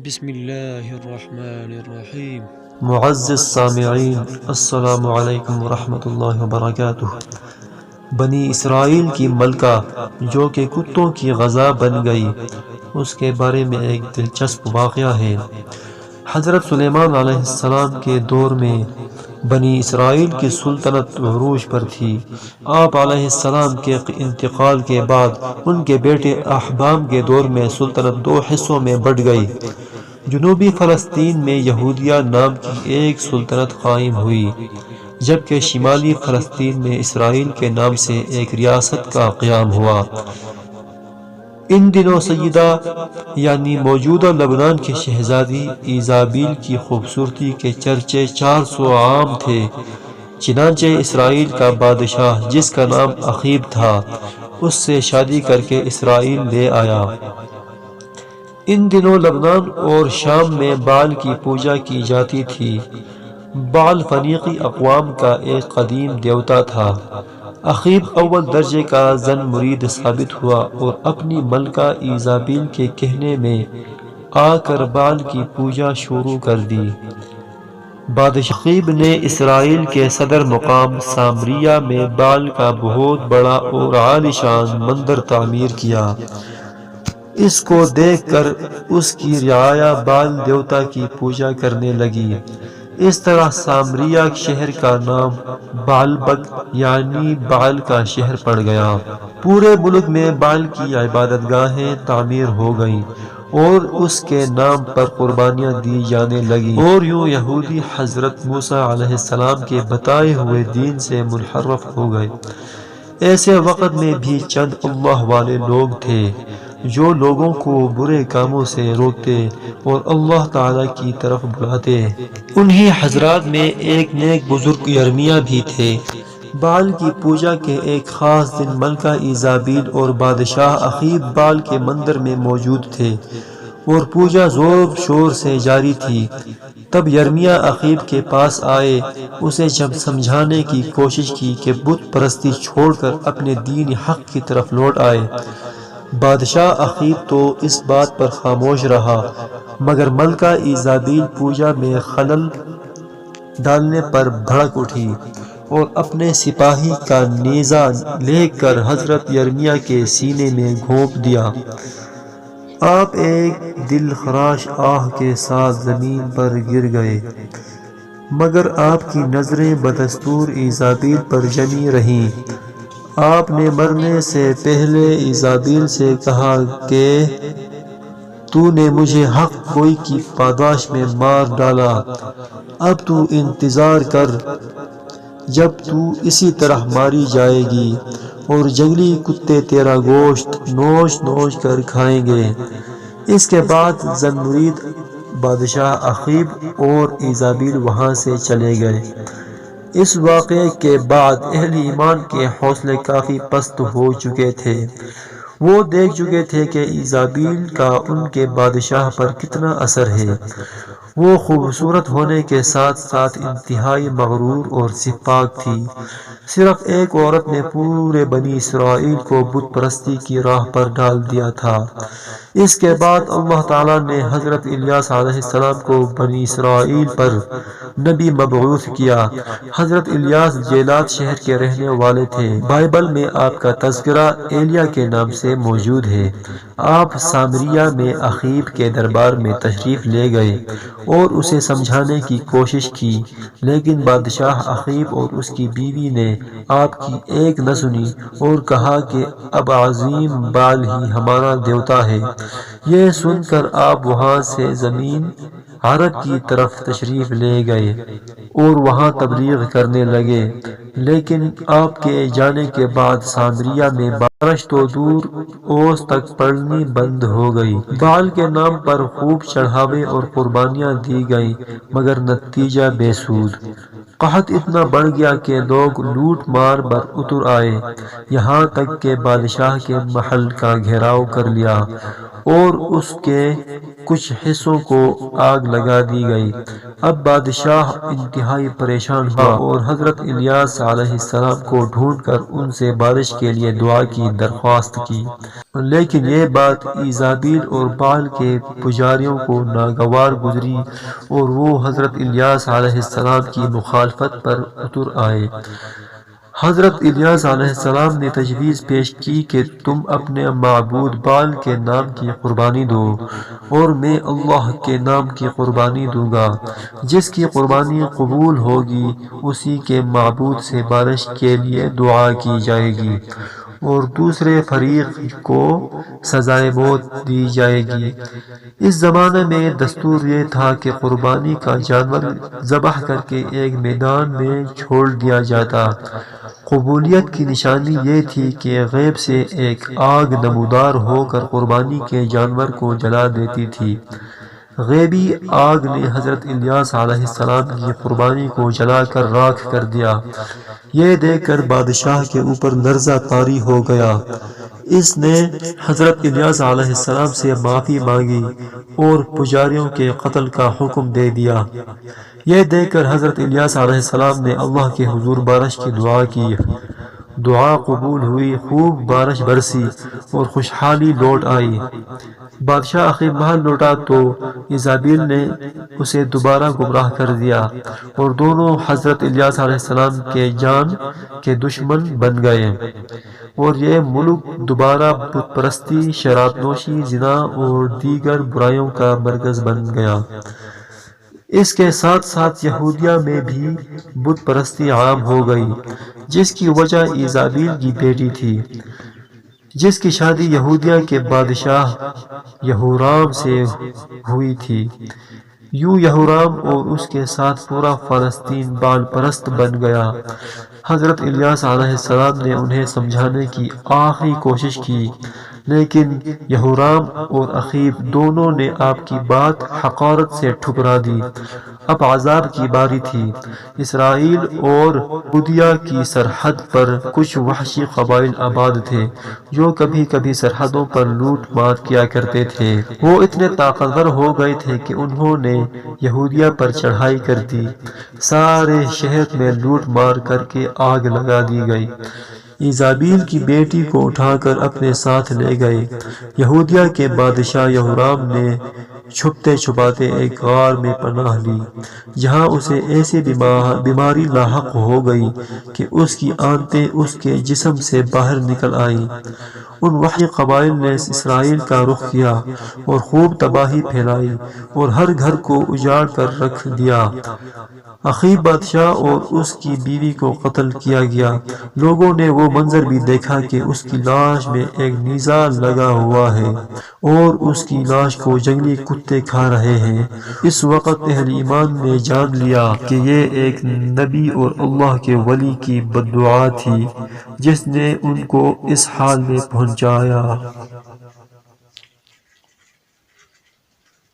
بسم اللہ الرحمن الرحیم۔ معزز سامعین، السلام علیکم ورحمۃ اللہ وبرکاتہ۔ بنی اسرائیل کی ملکہ جو کہ کتوں کی غذا بن گئی، اس کے بارے میں ایک دلچسپ واقعہ ہے۔ حضرت سلیمان علیہ السلام کے دور میں بنی اسرائیل کی سلطنت عروج پر تھی۔ آپ علیہ السلام کے انتقال کے بعد ان کے بیٹے احبام کے دور میں سلطنت دو حصوں میں بٹ گئی۔ جنوبی فلسطین میں یہودیہ نام کی ایک سلطنت قائم ہوئی، جبکہ شمالی فلسطین میں اسرائیل کے نام سے ایک ریاست کا قیام ہوا۔ ان دنوں سیدہ یعنی موجودہ لبنان کی شہزادی ایزابیل کی خوبصورتی کے چرچے 400 عام تھے، چنانچہ اسرائیل کا بادشاہ جس کا نام اخیب تھا اس سے شادی کر کے اسرائیل لے آیا۔ ان دنوں لبنان اور شام میں بال کی پوجا کی جاتی تھی۔ بال فنیقی اقوام کا ایک قدیم دیوتا تھا۔ اخیب اول درجے کا زن مرید ثابت ہوا اور اپنی ملکہ ایزابیل کے کہنے میں آ کر بال کی پوجا شروع کر دی۔ بادشاہ اخیب نے اسرائیل کے صدر مقام سامریہ میں بال کا بہت بڑا اور عالیشان مندر تعمیر کیا۔ اس کو دیکھ کر اس کی رعایا بال دیوتا کی پوجا کرنے لگی۔ اس طرح سامریہ شہر کا نام بعلبک یعنی بال کا شہر پڑ گیا۔ پورے ملک میں بال کی عبادت گاہیں تعمیر ہو گئیں اور اس کے نام پر قربانیاں دی جانے لگیں، اور یوں یہودی حضرت موسیٰ علیہ السلام کے بتائے ہوئے دین سے منحرف ہو گئے۔ ایسے وقت میں بھی چند اللہ والے لوگ تھے جو لوگوں کو برے کاموں سے روکتے اور اللہ تعالیٰ کی طرف بلاتے۔ انہی حضرات میں ایک نیک بزرگ یرمیہ بھی تھے۔ بال کی پوجا کے ایک خاص دن ملکہ ایزابیل اور بادشاہ اخیب بال کے مندر میں موجود تھے اور پوجا زور شور سے جاری تھی۔ تب یرمیہ اخیب کے پاس آئے، اسے جب سمجھانے کی کوشش کی کہ بت پرستی چھوڑ کر اپنے دین حق کی طرف لوٹ آئے۔ بادشاہ اخیب تو اس بات پر خاموش رہا، مگر ملکہ ایزابیل پوجا میں خلل ڈالنے پر بھڑک اٹھی اور اپنے سپاہی کا نیزہ لے کر حضرت یرمیہ کے سینے میں گھونپ دیا۔ آپ ایک دل خراش آہ کے ساتھ زمین پر گر گئے، مگر آپ کی نظریں بدستور ایزابیل پر جمی رہیں۔ آپ نے مرنے سے پہلے ایزابیل سے کہا کہ تو نے مجھے حق گوئی کی پاداش میں مار ڈالا، اب تو انتظار کر جب تو اسی طرح ماری جائے گی اور جنگلی کتے تیرا گوشت نوچ نوچ کر کھائیں گے۔ اس کے بعد زن مرید بادشاہ اخیب اور ایزابیل وہاں سے چلے گئے۔ اس واقعے کے بعد اہل ایمان کے حوصلے کافی پست ہو چکے تھے۔ وہ دیکھ چکے تھے کہ ایزابیل کا ان کے بادشاہ پر کتنا اثر ہے۔ وہ خوبصورت ہونے کے ساتھ ساتھ انتہائی مغرور اور سفاک تھی۔ صرف ایک عورت نے پورے بنی اسرائیل کو بت پرستی کی راہ پر ڈال دیا تھا۔ اس کے بعد اللہ تعالیٰ نے حضرت الیاس علیہ السلام کو بنی اسرائیل پر نبی مبعوث کیا۔ حضرت الیاس جیلات شہر کے رہنے والے تھے۔ بائبل میں آپ کا تذکرہ ایلیا کے نام سے موجود ہے۔ آپ سامریہ میں اخیب کے دربار میں تشریف لے گئے اور اسے سمجھانے کی کوشش کی، لیکن بادشاہ اخیب اور اس کی بیوی نے آپ کی ایک نہ سنی اور کہا کہ اب عظیم بال ہی ہمارا دیوتا ہے۔ یہ سن کر آپ وہاں سے زمین عرب کی طرف تشریف لے گئے اور وہاں تبلیغ کرنے لگے، لیکن آپ کے جانے کے بعد سامریہ میں بارش تو دور اوس تک پڑنی بند ہو گئی۔ بال کے نام پر خوب چڑھاوے اور قربانیاں دی گئیں، مگر نتیجہ بے سود۔ قحط اتنا بڑھ گیا کہ لوگ لوٹ مار پر اتر آئے، یہاں تک کہ بادشاہ کے محل کا گھیراؤ کر لیا اور اس کے کچھ حصوں کو آگ لگا دی گئی۔ اب بادشاہ انتہائی پریشان ہوا اور حضرت الیاس علیہ السلام کو ڈھونڈ کر ان سے بارش کے لیے دعا کی درخواست کی، لیکن یہ بات ایزابیل اور بال کے پجاریوں کو ناگوار گزری اور وہ حضرت الیاس علیہ السلام کی مخالفت پر اتر آئے۔ حضرت الیاس علیہ السلام نے تجویز پیش کی کہ تم اپنے معبود بال کے نام کی قربانی دو اور میں اللہ کے نام کی قربانی دوں گا، جس کی قربانی قبول ہوگی اسی کے معبود سے بارش کے لیے دعا کی جائے گی اور دوسرے فریق کو سزائے موت دی جائے گی۔ اس زمانے میں دستور یہ تھا کہ قربانی کا جانور ذبح کر کے ایک میدان میں چھوڑ دیا جاتا۔ قبولیت کی نشانی یہ تھی کہ غیب سے ایک آگ نمودار ہو کر قربانی کے جانور کو جلا دیتی تھی۔ غیبی آگ نے حضرت الیاس علیہ السلام کی قربانی کو جلا کر راکھ کر دیا۔ یہ دیکھ کر بادشاہ کے اوپر لرزہ طاری ہو گیا۔ اس نے حضرت الیاس علیہ السلام سے معافی مانگی اور پجاریوں کے قتل کا حکم دے دیا۔ یہ دیکھ کر حضرت الیاس علیہ السلام نے اللہ کے حضور بارش کی دعا کی۔ دعا قبول ہوئی، خوب بارش برسی اور خوشحالی لوٹ آئی۔ بادشاہ عقیب محل لوٹا تو ایزابیل نے اسے دوبارہ گمراہ کر دیا اور دونوں حضرت الیاس علیہ السلام کے جان کے دشمن بن گئے اور یہ ملک دوبارہ بت پرستی، شراب نوشی، زنا اور دیگر برائیوں کا مرکز بن گیا۔ اس کے ساتھ ساتھ یہودیہ میں بھی بت پرستی عام ہو گئی، جس کی وجہ ایزابیل کی بیٹی تھی، جس کی شادی یہودیہ کے بادشاہ یہورام سے ہوئی تھی۔ یوں یہورام اور اس کے ساتھ پورا فلسطین بال پرست بن گیا۔ حضرت الیاس علیہ السلام نے انہیں سمجھانے کی آخری کوشش کی، لیکن یہورام اور عقیب دونوں نے آپ کی بات حقارت سے ٹھکرا دی۔ اب عذاب کی باری تھی۔ اسرائیل اور یہودیہ کی سرحد پر کچھ وحشی قبائل آباد تھے جو کبھی کبھی سرحدوں پر لوٹ مار کیا کرتے تھے۔ وہ اتنے طاقتور ہو گئے تھے کہ انہوں نے یہودیہ پر چڑھائی کر دی۔ سارے شہر میں لوٹ مار کر کے آگ لگا دی گئی۔ ایزابیل کی بیٹی کو اٹھا کر اپنے ساتھ لے گئے۔ یہودیہ کے بادشاہ یہورام نے چھپتے چھپاتے ایک غار میں پناہ لی، جہاں اسے ایسی بیماری لاحق ہو گئی کہ اس کی آنتیں اس کے جسم سے باہر نکل آئیں۔ ان وحشی قبائل نے اسرائیل کا رخ کیا اور خوب تباہی پھیلائی اور ہر گھر کو اجاڑ کر رکھ دیا۔ عقیب بادشاہ اور اس کی بیوی کو قتل کیا گیا۔ لوگوں نے وہ منظر بھی دیکھا کہ اس کی لاش میں ایک نیزہ لگا ہوا ہے اور اس کی لاش کو جنگلی کتے کھا رہے ہیں۔ اس وقت اہل ایمان نے جان لیا کہ یہ ایک نبی اور اللہ کے ولی کی بددعا تھی جس نے ان کو اس حال میں پہنچایا۔